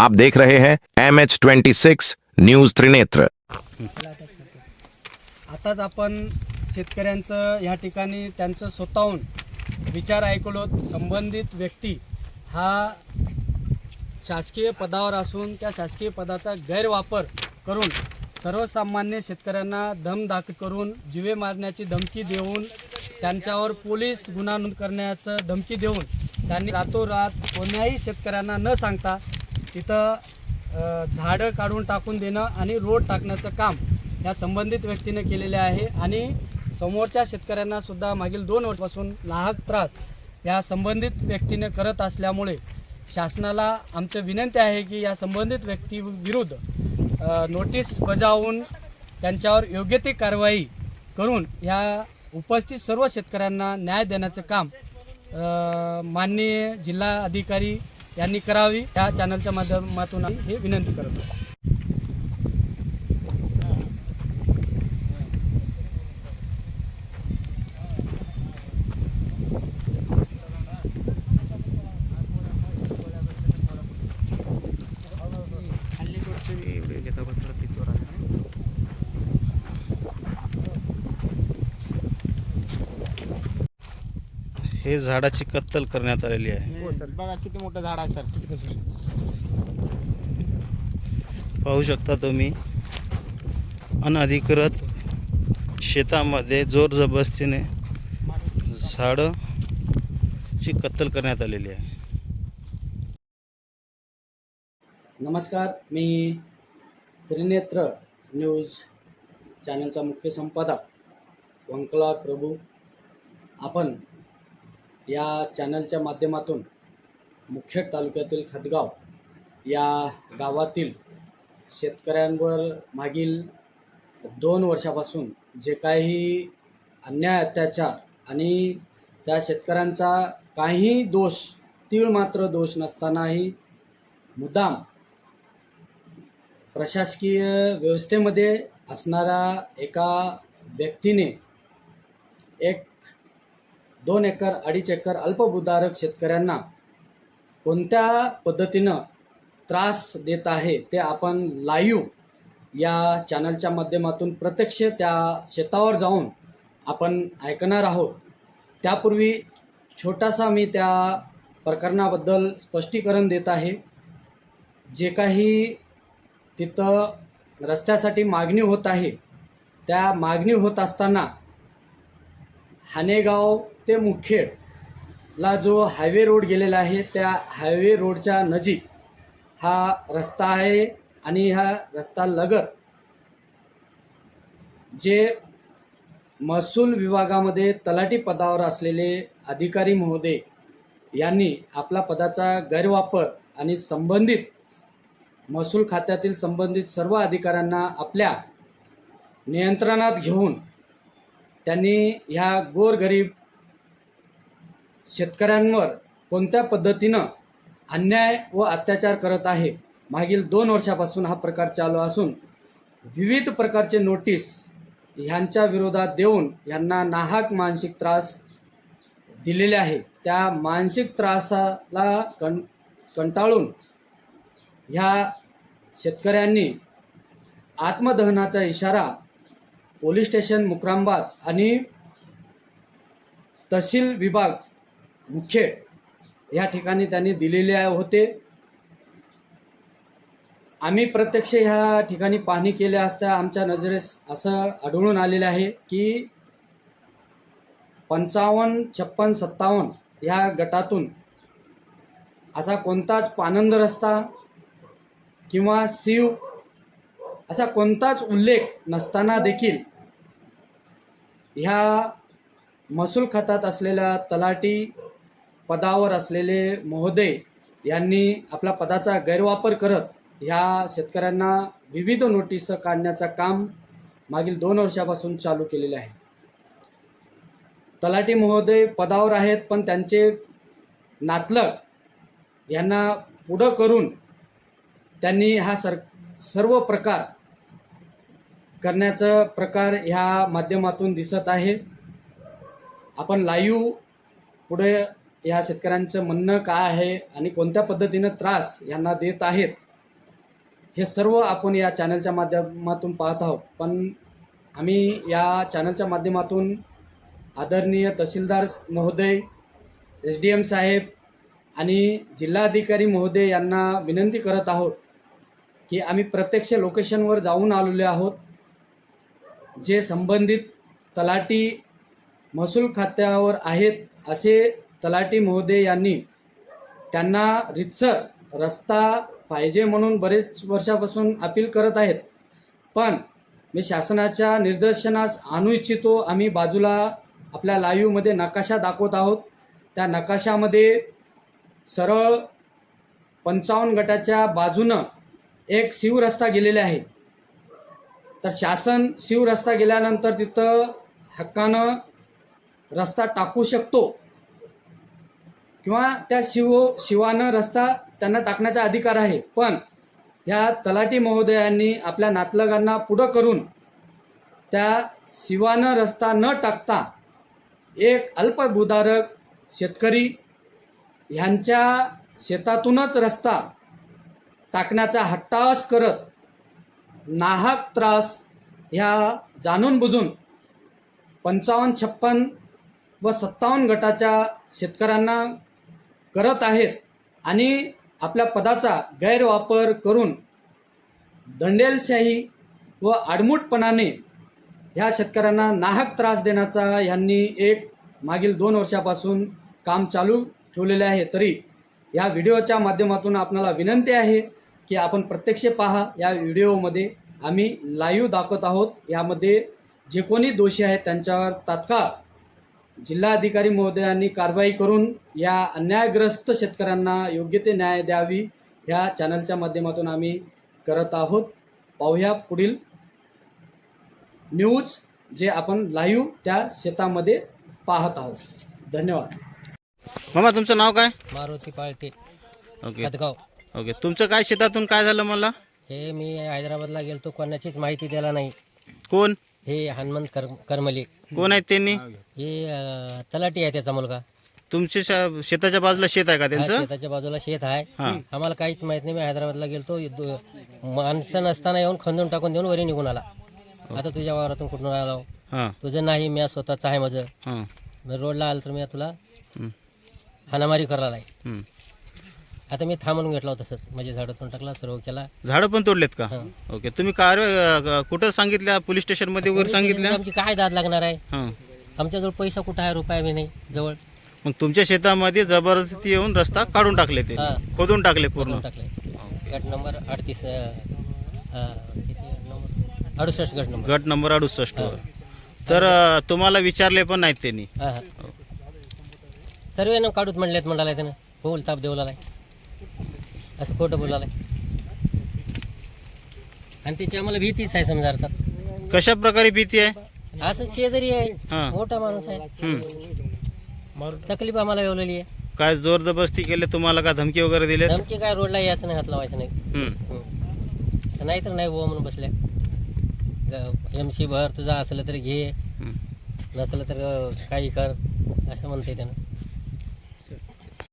आप देख रहे हैं MH26 न्यूज त्रिनेत्र। आताच आपण शेतकऱ्यांचं या ठिकाणी त्यांचं स्वतःहून विचार ऐकलो। संबंधित व्यक्ती हा शासकीय पदावर असून त्या शासकीय पदाचा गैरवापर करून सर्वसामान्य शेतकऱ्यांना दमदाटी करून जीवे मारण्याची धमकी देऊन त्यांच्यावर पोलीस गुन्हा नोंद करण्याचं धमकी देऊन त्यांनी रातोरात कोण्याही शेतकऱ्यांना न सांगता तिथं झाडं काढून टाकून देणं आणि रोड टाकण्याचं काम या संबंधित व्यक्तीने केलेले आहे। आणि समोरच्या शेतकऱ्यांना सुद्धा मागील 2 वर्षापासून नाहक त्रास या संबंधित व्यक्तीने करत असल्यामुळे शासनाला आमची विनंती आहे की या संबंधित व्यक्तीविरुद्ध नोटीस बजावून त्यांच्यावर योग्य ती कारवाई करून या उपस्थित सर्व शेतकऱ्यांना न्याय देण्याचं काम माननीय जिल्हा अधिकारी यांनी करावी। या चॅनलच्या माध्यमातून हे विनंती करतो। हे झाडाची कत्तल करण्यात आलेली आहे। हो सर, बघा किती मोठं झाड आहे सर, किती पाहू शकता तुम्ही अनधिकृत शेतामध्ये जोर जबरदस्तीने झाडाची कत्तल करण्यात आलेली आहे। नमस्कार, मी त्रिनेत्र न्यूज चॅनलचा मुख्य संपादक वंकलार प्रभू। आपण या चॅनलच्या माध्यमातून मुखेड तालुक्यातील खतगाव या गावातील शेतकऱ्यांवर मागील 2 वर्षापासून जे काही अन्याय अत्याचार आणि त्या शेतकऱ्यांचा काही दोष तीळ मात्र दोष नसतानाही मुद्दाम प्रशासकीय व्यवस्थेमध्ये असणाऱ्या एका व्यक्तीने 2 एकर 2.5 एकर अल्पभूधारक शेतकऱ्यांना कोणत्या पद्धतीनं त्रास देत आहे ते आपण लाईव्ह या चॅनलच्या माध्यमातून प्रत्यक्ष त्या शेतावर जाऊन आपण ऐकणार आहोत। त्यापूर्वी छोटासा मी त्या प्रकरणाबद्दल स्पष्टीकरण देत आहे। जे काही तिथं रस्त्यासाठी मागणी होत आहे, त्या मागणी होत असताना हानेगाव ते मुखेडला जो हायवे रोड गेलेला आहे, त्या हायवे रोडच्या नजीक हा रस्ता आहे। आणि हा रस्ता लगत जे महसूल विभागामध्ये तलाठी पदावर असलेले अधिकारी महोदय यांनी आपला पदाचा गैरवापर आणि संबंधित महसूल खात्यातील संबंधित सर्व अधिकाऱ्यांना आपल्या नियंत्रणात घेऊन त्यांनी ह्या गोरगरीब शेतकऱ्यांवर कोणत्या पद्धतीनं अन्याय व अत्याचार करत आहे, मागील 2 वर्षापासून हा प्रकार चालू असून विविध प्रकारचे नोटीस ह्यांच्या विरोधात देऊन यांना नाहक मानसिक त्रास दिलेले आहे। त्या मानसिक त्रासाला कंटाळून ह्या शेतकऱ्यांनी आत्मदहनाचा इशारा पोलीस स्टेशन मुक्रामबाद आणि तहसील विभाग मुखेड या ठिकाणी त्यांनी दिलेले होते। आम्ही प्रत्यक्ष ह्या ठिकाणी पाहणी केल्या असता आमच्या नजरेस असं आढळून आलेले आहे की 55, 56, 57 ह्या गटातून असा कोणताच पानंद रस्ता किंवा सीव असा कोणताच उल्लेख नसताना देखील ह्या महसूल खात्यात असलेल्या तलाठी पदावर असलेले महोदय यांनी आपला पदाचा गैरवापर करत ह्या शेतकऱ्यांना विविध नोटीस काढण्याचं काम मागील 2 वर्षापासून चालू केलेले आहे। तलाठी महोदय पदावर आहेत, पण त्यांचे नातलग यांना पुढं करून त्यांनी हा सर्व प्रकार करण्याचा प्रकार ह्या माध्यमातून दिसत आहे। आपण लाईव्ह पुढे या शेतकऱ्यांचं म्हणणं काय आहे आणि कोणत्या पद्धतीने त्रास यांना देत आहेत हे सर्व आपण या चॅनलच्या माध्यमातून पाहत आहोत. पण आम्ही या चॅनलच्या माध्यमातून आदरणीय तहसीलदार महोदय, SDM साहेब आणि जिल्हाधिकारी महोदय यांना विनंती करत आहोत की आम्ही प्रत्यक्ष लोकेशनवर जाऊन आलेलो आहोत. जे संबंधित तलाठी महसूल खात्यावर आहेत असे तलाठी महोदय यांनी त्यांना रितसर रस्ता पाहिजे म्हणून बरेच वर्षापासून अपील करत आहेत. पण मी शासनाच्या निदर्शनास आणू इच्छितो. आम्ही बाजूला आपल्या लाईव्हमध्ये नकाशा दाखवत आहोत. त्या नकाशामध्ये सरळ 55 गटाच्या बाजूनं एक शिवरस्ता गेलेला आहे. तर शासन शिवरस्ता गेल्यानंतर तिथं हक्कानं रस्ता टाकू शकतो किंवा त्या शिवानं रस्ता त्यांना टाकण्याचा अधिकार आहे. पण ह्या तलाठी महोदयांनी आपल्या नातलगांना पुढं करून त्या शिवानं रस्ता न टाकता एक अल्पभूधारक शेतकरी ह्यांच्या शेतातूनच रस्ता टाकण्याचा हट्टास करत नाहक त्रास ह्या जाणून बुजून 55, 56 व 57 गटाच्या शेतकऱ्यांना करत आहेत आणि आपल्या पदाचा गैरवापर करून दंडेलशाही व आडमुठपणाने ह्या शेतकऱ्यांना नाहक त्रास देण्याचा ह्यांनी एक मागील 2 वर्षापासून काम चालू ठेवलेले आहे. तरी या व्हिडिओच्या माध्यमातून आपणाला विनंती आहे की आपण प्रत्यक्ष पहा. या व्हिडिओमध्ये आम्ही लाईव्ह दाखवत आहोत. यामध्ये जे कोणी दोषी आहेत त्यांच्यावर तात्काळ जिल्हाधिकारी महोदयांनी कारवाई करून या अन्यायग्रस्त शेतकऱ्यांना योग्य ते न्याय द्यावी ह्या चॅनलच्या माध्यमातून आम्ही करत आहोत. पाहूया पुढील न्यूज जे आपण लाईव्ह त्या शेतामध्ये पाहत आहोत. धन्यवाद. मामा तुमचं नाव काय? मारुती पाळते ओके खतगाव. ओके. तुमचं काय शेतातून काय झालं मला? हे मी हैदराबादला गेलतो, कोणाचीच माहिती द्यायला नाही. कोण हे हनुमंत करमले, कोण आहेत त्यांनी? हे तलाठी आहे त्याचा मुलगा. तुमच्या शेताच्या बाजूला शेत आहे का हा, त्यांचं? शेताच्या बाजूला शेत आहे. हा. आम्हाला काहीच माहित नाही. मी हैदराबादला गेलतो, माणसं नसताना येऊन खंदून टाकून देऊन वरी निघून आला. आता तुझ्या वावरातून कुठून आलो? हां तुझं नाही, मी स्वतःच आहे माझं. हां मी रोडला आलो तर मी तुला हं, हाणामारी करायला आहे. हं. आता मी थांबून घेतला तसंच, म्हणजे झाडातून टाकला, सर्व केला. झाडं पण तोडलेत का? हां. ओके. तुम्ही कारवाई कुठं सांगितल्या? पोलीस स्टेशनमध्ये वगैरे सांगितल्या? आमची काय दाद लागणार आहे? हां. आमच्याजवळ पैसा कुठं आहे? रुपया बी नाही जवळ. मग तुमच्या शेतामध्ये जबरदस्ती येऊन रस्ता काढून टाकले, ते हां. खोदून टाकले पूर्ण. करून टाकले. गट नंबर 38 68 गट नंबर. गट नंबर 68 वर. हां. तर तुम्हाला विचारले पण नाहीत त्यांनी? हां हां. सर्वेनं काढूत म्हणलेत म्हणाला त्यानं. बोल ताप देवला असं खोटं बोलायला. आणि त्याची आम्हाला भीतीच आहे समजा अर्थात. कशा प्रकारे भीती आहे? असं शेजारी आहे, हां. मोठा माणूस आहे, हं. तकलीफ आम्हाला एवढली आहे. काय जोर जबरदस्ती केले तुम्हाला? का धमकी वगैरे दिले? धमकी काय? रोडला यायचं नाही, हात लावायचं नाही. नाही तर नाही हो म्हणून बसल्या. MC भर, तुझा असलं तर घे, नसलं तर काही कर असं म्हणते त्यानं.